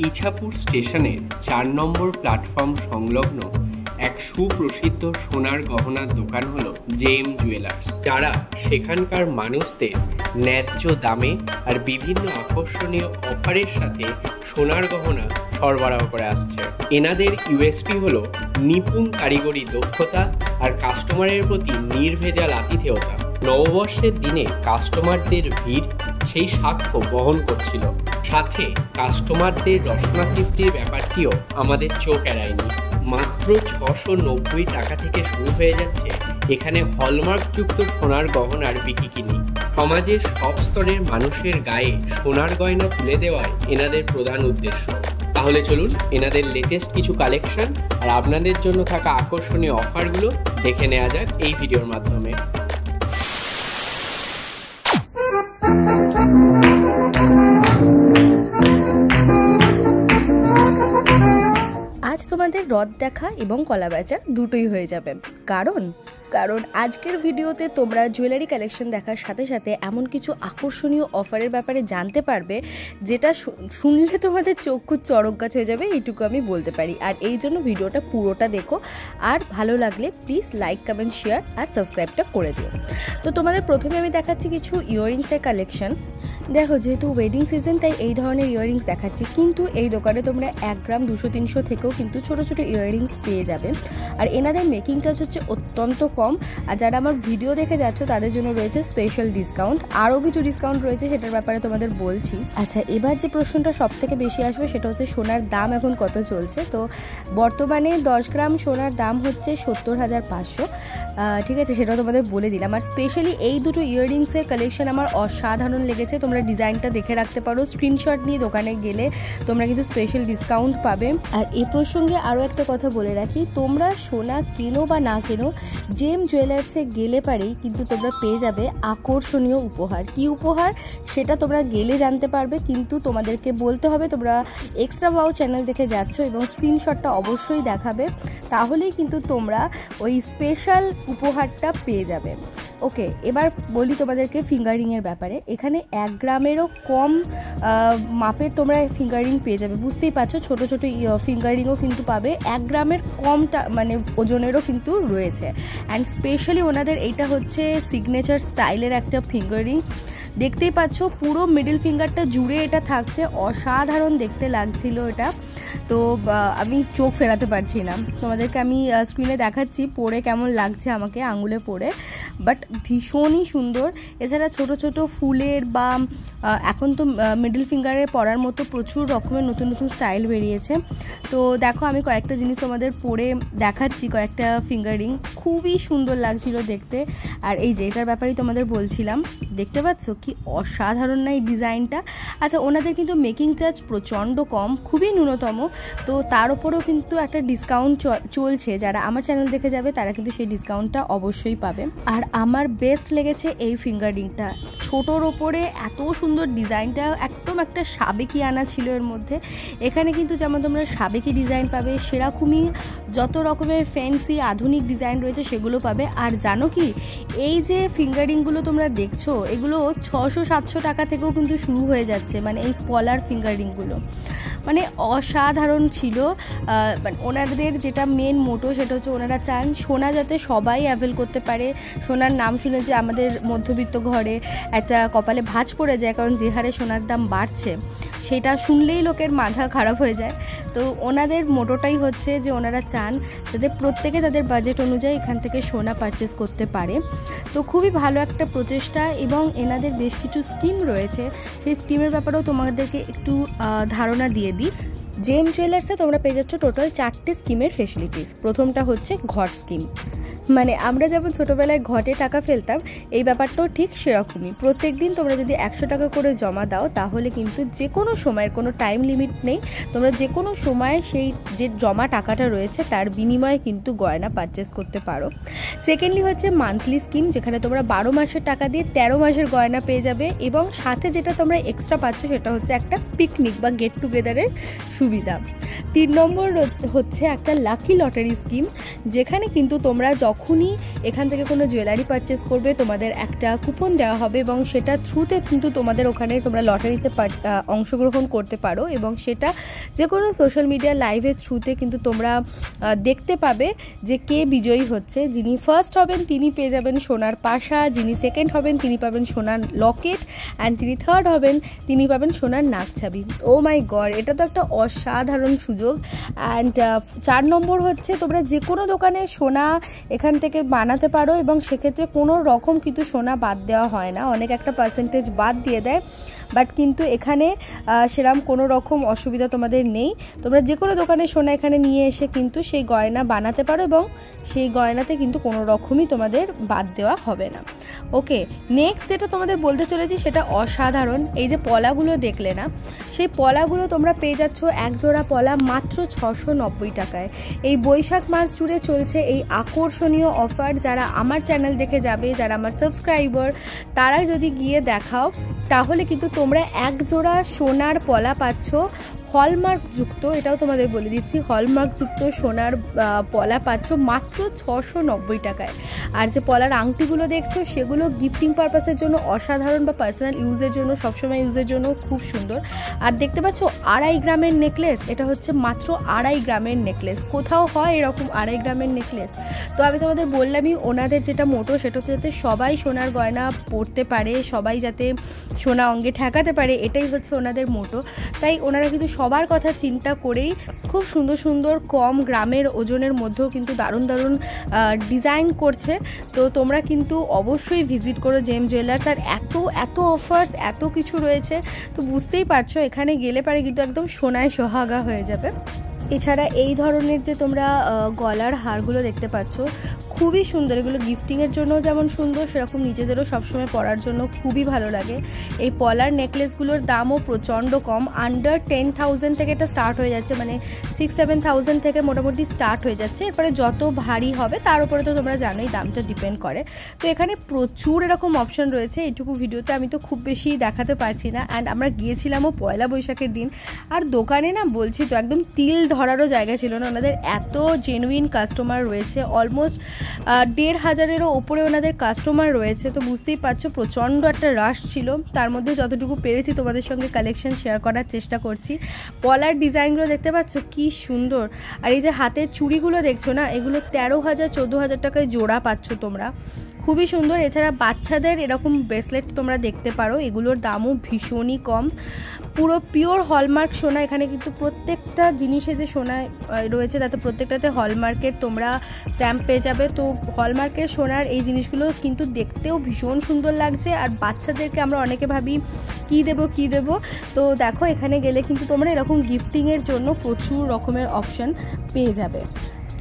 ইছাপুর স্টেশনের 4 নম্বর প্ল্যাটফর্ম সংলগ্ন এক সুপ্রসিদ্ধ সোনার গহনার দোকান হলো জেএম জুয়েলার্স, যারা সেখানকার মানুষদের ন্যায্য দামে আর বিভিন্ন আকর্ষণীয় অফারের সাথে সোনার গহনা সরবরাহ করে আসছে। এনাদের ইউএসপি হলো নিপুণ কারিগরি দক্ষতা আর কাস্টমারের প্রতি নির্ভেজাল আতিথেয়তা। নববর্ষের দিনে কাস্টমারদের ভিড় সেই সাক্ষ্য বহন করছিল, সাথে কাস্টমারদের রসনাতৃপ্তির ব্যাপারটিও আমাদের চোখ এড়ায়নি। মাত্র 690 টাকা থেকে শুরু হয়ে যাচ্ছে এখানে হলমার্কযুক্ত সোনার গহনার বিকিকিনি। সমাজের সব স্তরের মানুষের গায়ে সোনার গয়না তুলে দেওয়াই এনাদের প্রধান উদ্দেশ্য। তাহলে চলুন এনাদের লেটেস্ট কিছু কালেকশন আর আপনাদের জন্য থাকা আকর্ষণীয় অফারগুলো দেখে নেওয়া যাক এই ভিডিওর মাধ্যমে। আজ তোমাদের রথ দেখা এবং কলা বেচা দুটোই হয়ে যাবে, কারণ আজকের ভিডিওতে তোমরা জুয়েলারি কালেকশন দেখার সাথে সাথে এমন কিছু আকর্ষণীয় অফারের ব্যাপারে জানতে পারবে যেটা শুনলে তোমাদের চক্ষু চড়ক গাছ হয়ে যাবে, এইটুকু আমি বলতে পারি। আর এই জন্য ভিডিওটা পুরোটা দেখো, আর ভালো লাগলে প্লিজ লাইক, কমেন্ট, শেয়ার আর সাবস্ক্রাইবটা করে দিও। তো তোমাদের প্রথমে আমি দেখাচ্ছি কিছু ইয়াররিংসের কালেকশন। দেখো, যেহেতু ওয়েডিং সিজন তাই এই ধরনের ইয়াররিংস দেখাচ্ছি, কিন্তু এই দোকানে তোমরা 1 গ্রাম 200-300 থেকেও কিন্তু ছোটো ছোটো ইয়াররিংস পেয়ে যাবে। আর এনাদের মেকিং চার্জ হচ্ছে অত্যন্ত কম। আর যারা আমার ভিডিও দেখে যাচ্ছ তাদের জন্য রয়েছে স্পেশাল ডিসকাউন্ট, আরও কিছু ডিসকাউন্ট রয়েছে, সেটার ব্যাপারে তোমাদের বলছি। আচ্ছা, এবার যে প্রশ্নটা সব থেকে বেশি আসবে সেটা হচ্ছে সোনার দাম এখন কত চলছে। তো বর্তমানে 10 গ্রাম সোনার দাম হচ্ছে 70,500, ঠিক আছে, সেটাও তোমাদের বলে দিলাম। আর স্পেশালি এই দুটো ইয়াররিংসের কালেকশন আমার অসাধারণ লেগেছে। তোমরা ডিজাইনটা দেখে রাখতে পারো, স্ক্রিনশট নিয়ে দোকানে গেলে তোমরা কিন্তু স্পেশাল ডিসকাউন্ট পাবে। আর এই প্রসঙ্গে আরও একটা কথা বলে রাখি, তোমরা সোনা কেনো বা না কেনো, জেএম জুয়েলার্সে গেলে পারেই কিন্তু তোমরা পেয়ে যাবে আকর্ষণীয় উপহার। কি উপহার সেটা তোমরা গেলে জানতে পারবে, কিন্তু তোমাদেরকে বলতে হবে তোমরা এক্সট্রা ওয়াও চ্যানেল দেখে যাচ্ছ এবং স্ক্রিনশটটা অবশ্যই দেখাবে, তাহলেই কিন্তু তোমরা ওই স্পেশাল উপহারটা পেয়ে যাবে। ওকে, এবার বলি তোমাদেরকে ফিঙ্গারিংয়ের ব্যাপারে। এখানে 1 গ্রামেরও কম মাপের তোমরা ফিঙ্গারিং পেয়ে যাবে। বুঝতেই পারছো, ছোটো ছোটো ফিঙ্গারিংও কিন্তু পাবে। 1 গ্রামের কমটা মানে ওজনেরও কিন্তু রয়েছে। অ্যান্ড স্পেশালি ওনাদের এইটা হচ্ছে সিগনেচার স্টাইলের একটা ফিঙ্গারিং। দেখতেই পাচ্ছ পুরো মিডল ফিঙ্গারটা জুড়ে এটা থাকছে, অসাধারণ দেখতে লাগছিল এটা। তো আমি চোখ ফেরাতে পারছি না, তোমাদেরকে আমি স্ক্রিনে দেখাচ্ছি পরে কেমন লাগছে আমাকে আঙুলে পরে, বাট ভীষণই সুন্দর। এছাড়া ছোট ছোট ফুলের বা এখন তো মিডল ফিঙ্গারে পরার মতো প্রচুর রকমের নতুন নতুন স্টাইল বেরিয়েছে। তো দেখো, আমি কয়েকটা জিনিস তোমাদের পরে দেখাচ্ছি, কয়েকটা ফিঙ্গারিং খুবই সুন্দর লাগছিল দেখতে। আর এই যে এটার ব্যাপারেই তোমাদের বলছিলাম, দেখতে পাচ্ছ কি অসাধারণ না এই ডিজাইনটা। আচ্ছা, ওনাদের কিন্তু মেকিং চার্জ প্রচণ্ড কম, খুবই ন্যূনতম। তো তার উপরেও কিন্তু একটা ডিসকাউন্ট চলছে, যারা আমার চ্যানেল দেখে যাবে তারা কিন্তু সেই ডিসকাউন্টটা অবশ্যই পাবে। আর আমার বেস্ট লেগেছে এই ফিঙ্গারিংটা, ছোটোর ওপরে এত সুন্দর ডিজাইনটা, একদম একটা সাবেকি আনা ছিল এর মধ্যে। এখানে কিন্তু যেমন তোমরা সাবেকি ডিজাইন পাবে, সেরকমই যত রকমের ফ্যান্সি আধুনিক ডিজাইন রয়েছে সেগুলো পাবে। আর জানো কি, এই যে ফিঙ্গারিংগুলো তোমরা দেখছো এগুলো 600-700 টাকা থেকেও কিন্তু শুরু হয়ে যাচ্ছে, মানে এই পলার ফিঙ্গারিংগুলো মানে অসাধারণ ছিল। মানে ওনাদের যেটা মেন মোটো সেটা হচ্ছে ওনারা চান সোনা যাতে সবাই অ্যাভেল করতে পারে। সোনার নাম শুনে যে আমাদের মধ্যবিত্ত ঘরে একটা কপালে ভাঁজ পড়ে যায়, কারণ যে হারে সোনার দাম বাড়ছে সেটা শুনলেই লোকের মাথা খারাপ হয়ে যায়। তো ওনাদের মোটোটাই হচ্ছে যে ওনারা চান যাতে প্রত্যেকে তাদের বাজেট অনুযায়ী এখান থেকে সোনা পারচেস করতে পারে। তো খুবই ভালো একটা প্রচেষ্টা, এবং এনাদের বেশ কিছু স্কিম রয়েছে, সেই স্কিমের ব্যাপারেও তোমাদেরকে একটু ধারণা দিয়ে দিই। জেএম জুয়েলার্সে তোমরা পেয়ে যাচ্ছ টোটাল 4টে স্কিমের ফেসিলিটিস। প্রথমটা হচ্ছে ঘট স্কিম, মানে আমরা যেমন ছোটোবেলায় ঘটে টাকা ফেলতাম, এই ব্যাপারটাও ঠিক সেরকমই। প্রত্যেক দিন তোমরা যদি 100 টাকা করে জমা দাও তাহলে কিন্তু যে কোনো সময়ের কোনো টাইম লিমিট নেই, তোমরা যে কোনো সময় সেই যে জমা টাকাটা রয়েছে তার বিনিময়ে কিন্তু গয়না পারচেস করতে পারো। সেকেন্ডলি হচ্ছে মান্থলি স্কিম, যেখানে তোমরা 12 মাসের টাকা দিয়ে 13 মাসের গয়না পেয়ে যাবে, এবং সাথে যেটা তোমরা এক্সট্রা পাচ্ছ সেটা হচ্ছে একটা পিকনিক বা গেট টুগেদারের সুবিধা। 3 নম্বর হচ্ছে একটা লাকি লটারি স্কিম, যেখানে কিন্তু তোমরা যখন যখনই এখান থেকে কোনো জুয়েলারি পারচেস করবে তোমাদের একটা কুপন দেওয়া হবে এবং সেটা থ্রুতে কিন্তু তোমাদের ওখানে তোমরা লটারিতে অংশগ্রহণ করতে পারো এবং সেটা যে কোনো সোশ্যাল মিডিয়া লাইভের থ্রুতে কিন্তু তোমরা দেখতে পাবে যে কে বিজয়ী হচ্ছে। যিনি ফার্স্ট হবেন তিনি পেয়ে যাবেন সোনার পাশা, যিনি সেকেন্ড হবেন তিনি পাবেন সোনার লকেট, অ্যান্ড যিনি থার্ড হবেন তিনি পাবেন সোনার নাকছাবি। ও মাই গড, এটা তো একটা অসাধারণ সুযোগ। অ্যান্ড 4 নম্বর হচ্ছে তোমরা যে কোনো দোকানে সোনা এখান থেকে বানাতে পারো এবং সেক্ষেত্রে কোনো রকম কিন্তু সোনা বাদ দেওয়া হয় না, অনেক একটা পার্সেন্টেজ বাদ দিয়ে দেয়, বাট কিন্তু এখানে সেরকম কোনো রকম অসুবিধা তোমাদের নেই। তোমরা যে কোনো দোকানে সোনা এখানে নিয়ে এসে কিন্তু সেই গয়না বানাতে পারো এবং সেই গয়নাতে কিন্তু কোনো রকমই তোমাদের বাদ দেওয়া হবে না। ওকে, নেক্সট যেটা তোমাদের বলতে চলেছি সেটা অসাধারণ। এই যে পলাগুলো দেখলে না, সেই পলাগুলো তোমরা পেয়ে যাচ্ছ এক জোড়া পলা মাত্র 690 টাকায়। এই বৈশাখ মাস জুড়ে চলছে এই আকর্ষণীয় অফার। যারা আমার চ্যানেল দেখে যাবে, যারা আমার সাবস্ক্রাইবার, তারা যদি গিয়ে দেখাও তাহলে কিন্তু তোমরা এক জোড়া সোনার পলা পাচ্ছ হলমার্কযুক্ত, এটাও তোমাদের বলে দিচ্ছি, হলমার্কযুক্ত সোনার পলা পাচ্ছ মাত্র 690 টাকায়। আর যে পলার আংটিগুলো দেখছো সেগুলো গিফটিং পারপাসের জন্য অসাধারণ, বা পার্সোনাল ইউজের জন্য, সবসময় ইউজের জন্য খুব সুন্দর। আর দেখতে পাচ্ছ 2.5 গ্রামের নেকলেস, এটা হচ্ছে মাত্র 2.5 গ্রামের নেকলেস। কোথাও হয় এরকম 2.5 গ্রামের নেকলেস? তো আমি তোমাদের বললামই ওনাদের যেটা মোটো সেটা হচ্ছে যাতে সবাই সোনার গয়না পরতে পারে, সবাই যাতে সোনা অঙ্গে ঠেকাতে পারে, এটাই হচ্ছে ওনাদের মোটো। তাই ওনারা কিন্তু সবার কথা চিন্তা করেই খুব সুন্দর সুন্দর কম গ্রামের ওজনের মধ্যেও কিন্তু দারুণ দারুণ ডিজাইন করছে। তো তোমরা কিন্তু অবশ্যই ভিজিট করো জেম জুয়েলার্স। আর এত অফার্স, এত কিছু রয়েছে, তো বুঝতেই পারছো এখানে গেলে পারে কিন্তু একদম সোনায় সোহাগা হয়ে যাবে। এছাড়া এই ধরনের যে তোমরা গলার হারগুলো দেখতে পাচ্ছ খুবই সুন্দর, এগুলো গিফটিংয়ের জন্য যেমন সুন্দর সেরকম নিজেদেরও সবসময় পরার জন্য খুবই ভালো লাগে। এই পলার নেকলেসগুলোর দামও প্রচণ্ড কম, আন্ডার 10,000 থেকে এটা স্টার্ট হয়ে যাচ্ছে, মানে 6-7,000 থেকে মোটামুটি স্টার্ট হয়ে যাচ্ছে। এরপরে যত ভারী হবে তার উপরে তো তোমরা জানোই দামটা ডিপেন্ড করে। তো এখানে প্রচুর এরকম অপশন রয়েছে, এইটুকু ভিডিওতে আমি তো খুব বেশি দেখাতে পারছি না। অ্যান্ড আমরা গিয়েছিলামও পয়লা বৈশাখের দিন, আর দোকানে না বলছি তো একদম তিল ধরারও জায়গা ছিল না। ওনাদের এত জেনুইন কাস্টমার রয়েছে, অলমোস্ট 1,500-এরও ওপরে ওনাদের কাস্টমার রয়েছে। তো বুঝতেই পারছো প্রচণ্ড একটা রাশ ছিল, তার মধ্যে যতটুকু পেরেছি তোমাদের সঙ্গে কালেকশন শেয়ার করার চেষ্টা করছি। পলার ডিজাইনগুলো দেখতে পাচ্ছ কি সুন্দর, আর এই যে হাতের চুড়িগুলো দেখছো না, এগুলো 13,000-14,000 টাকায় জোড়া পাচ্ছ তোমরা, খুবই সুন্দর। এছাড়া বাচ্চাদের এরকম ব্রেসলেট তোমরা দেখতে পারো, এগুলোর দামও ভীষণই কম, পুরো পিওর হলমার্ক সোনা। এখানে কিন্তু প্রত্যেকটা জিনিসে যে সোনা রয়েছে তাতে প্রত্যেকটাতে হলমার্কের তোমরা স্ট্যাম্প পেয়ে যাবে। তো হলমার্কের সোনার এই জিনিসগুলো কিন্তু দেখতেও ভীষণ সুন্দর লাগছে। আর বাচ্চাদেরকে আমরা অনেকে ভাবি কী দেবো, তো দেখো এখানে গেলে কিন্তু তোমরা এরকম গিফটিংয়ের জন্য প্রচুর রকমের অপশান পেয়ে যাবে।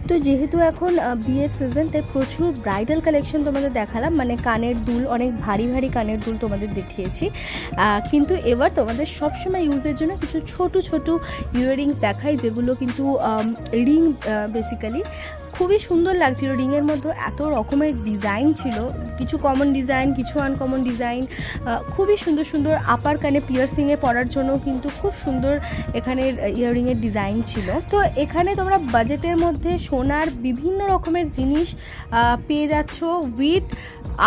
তো যেহেতু এখন বিয়ের সিজন, তাই প্রচুর ব্রাইডাল কালেকশন তোমাদের দেখালাম, মানে কানের দুল, অনেক ভারী ভারী কানের দুল তোমাদের দেখিয়েছি। কিন্তু এবার তোমাদের সবসময় ইউজের জন্য কিছু ছোট ইয়াররিংস দেখাই, যেগুলো কিন্তু রিং বেসিক্যালি খুবই সুন্দর লাগছিল। রিংয়ের মধ্যে এত রকমের ডিজাইন ছিল, কিছু কমন ডিজাইন, কিছু আনকমন ডিজাইন, খুবই সুন্দর সুন্দর। আপার কানে পিয়ার্সিংয়ে পরার জন্য কিন্তু খুব সুন্দর এখানের ইয়াররিংয়ের ডিজাইন ছিল। তো এখানে তোমরা বাজেটের মধ্যে সোনার বিভিন্ন রকমের জিনিস পেয়ে যাচ্ছ উইথ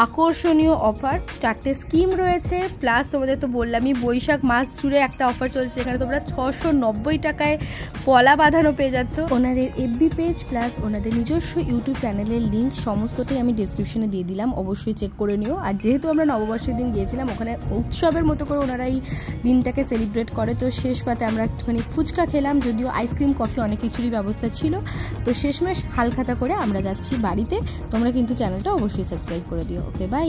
আকর্ষণীয় অফার। 4টে স্কিম রয়েছে, প্লাস তোমাদের তো বললামই বৈশাখ মাস জুড়ে একটা অফার চলছে, এখানে তোমরা 690 টাকায় পলা বাঁধানো পেয়ে যাচ্ছ। ওনাদের FB পেজ প্লাস ওনাদের নিজস্ব ইউটিউব চ্যানেলের লিঙ্ক সমস্তটাই আমি ডিসক্রিপশনে দিয়ে দিলাম, অবশ্যই চেক করে নিও। আর যেহেতু আমরা নববর্ষের দিন গিয়েছিলাম, ওখানে উৎসবের মতো করে ওনারা এই দিনটাকে সেলিব্রেট করে, তো শেষ পাতে আমরা একটুখানি ফুচকা খেলাম, যদিও আইসক্রিম কফি অনেক কিছুরই ব্যবস্থা ছিল। তো শেষমেশ হালখাতা করে আমরা যাচ্ছি বাড়িতে। তোমরা কিন্তু চ্যানেলটা অবশ্যই সাবস্ক্রাইব করে দিও। ওকে, বাই।